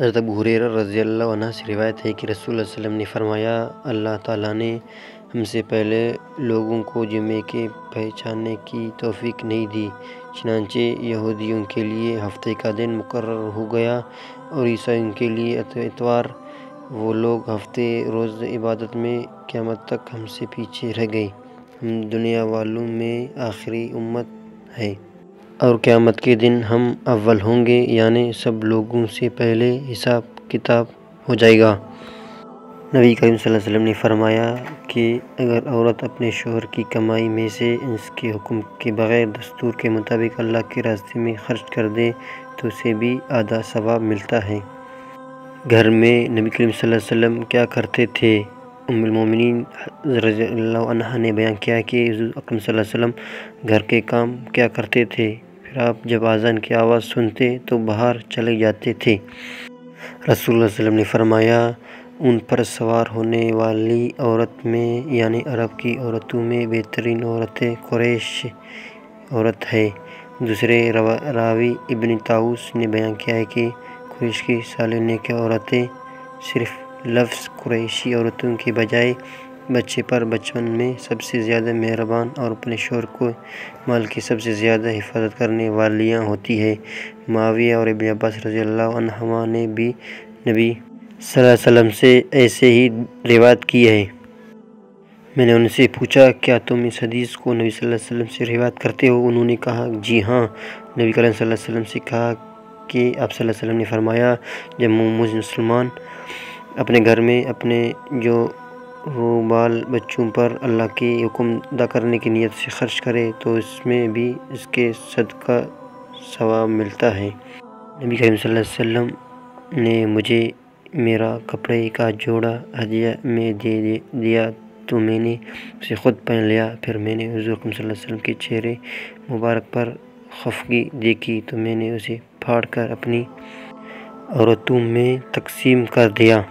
حضرت ابو ہریرہ رضی اللہ عنہ سے روایت ہے کہ رسول اللہ صلی اللہ علیہ وسلم نے فرمایا، اللہ تعالیٰ نے ہم سے پہلے لوگوں کو جمعے کے پہچاننے کی توفیق نہیں دی، چنانچہ یہودیوں کے لیے ہفتے کا دن مقرر ہو گیا اور عیسائیوں کے لیے اتوار۔ وہ لوگ ہفتے روز عبادت میں قیامت تک ہم سے پیچھے رہ گئے۔ ہم دنیا والوں میں آخری امت ہیں اور قیامت کے دن ہم اول ہوں گے، یعنی سب لوگوں سے پہلے حساب کتاب ہو جائے گا۔ نبی کریم صلی اللہ علیہ وسلم نے فرمایا کہ اگر عورت اپنے شوہر کی کمائی میں سے اس کے حکم کے بغیر دستور کے مطابق اللہ کے راستے میں خرچ کر دے تو اسے بھی آدھا ثواب ملتا ہے۔ گھر میں نبی کریم صلی اللہ علیہ وسلم کیا کرتے تھے؟ ام المومنین رضی اللہ عنہا نے بیان کیا کہ حضور اکرم صلی اللہ علیہ وسلم گھر کے کام کیا کرتے تھے، پھر آپ جب اذان کی آواز سنتے تو باہر چلے جاتے تھے۔ رسول اللہ صلی اللہ علیہ وسلم نے فرمایا، اونٹ پر سوار ہونے والی عورت میں یعنی عرب کی عورتوں میں بہترین عورت قریش عورت ہے۔ دوسرے راوی ابن طاؤس نے بیان کیا ہے کہ قریش کی سالہ نیک عورتیں صرف لفظ قریشی عورتوں کے بجائے بچے پر بچپن میں سب سے زیادہ مہربان اور اپنے شوہر کو مال کی سب سے زیادہ حفاظت کرنے والیاں ہوتی ہیں۔ معاویہ اور ابن عباس رضی اللہ عنہما نے بھی نبی صلی اللہ علیہ وسلم سے ایسے ہی روایت کی ہے۔ میں نے ان سے پوچھا، کیا تم اس حدیث کو نبی صلی اللہ علیہ وسلم سے روایت کرتے ہو؟ انہوں نے کہا، جی ہاں۔ نبی کریم صلی اللہ علیہ وسلم سے کہا کہ آپ صلی اللہ علیہ وسلم نے فرمایا، جب مسلمان اپنے گھر میں اپنے جو بال بچوں پر اللہ کے حکم ادا کرنے کی نیت سے خرچ کرے تو اس میں بھی اس کے صدقہ ثواب ملتا ہے۔ نبی کریم صلی اللہ علیہ وسلم نے مجھے میرا کپڑے کا جوڑا ہدیہ میں دے دیا تو میں نے اسے خود پہن لیا۔ پھر میں نے حضور صلی اللہ علیہ وسلم کے چہرے مبارک پر خفگی دیکھی تو میں نے اسے پھاڑ کر اپنی عورتوں میں تقسیم کر دیا۔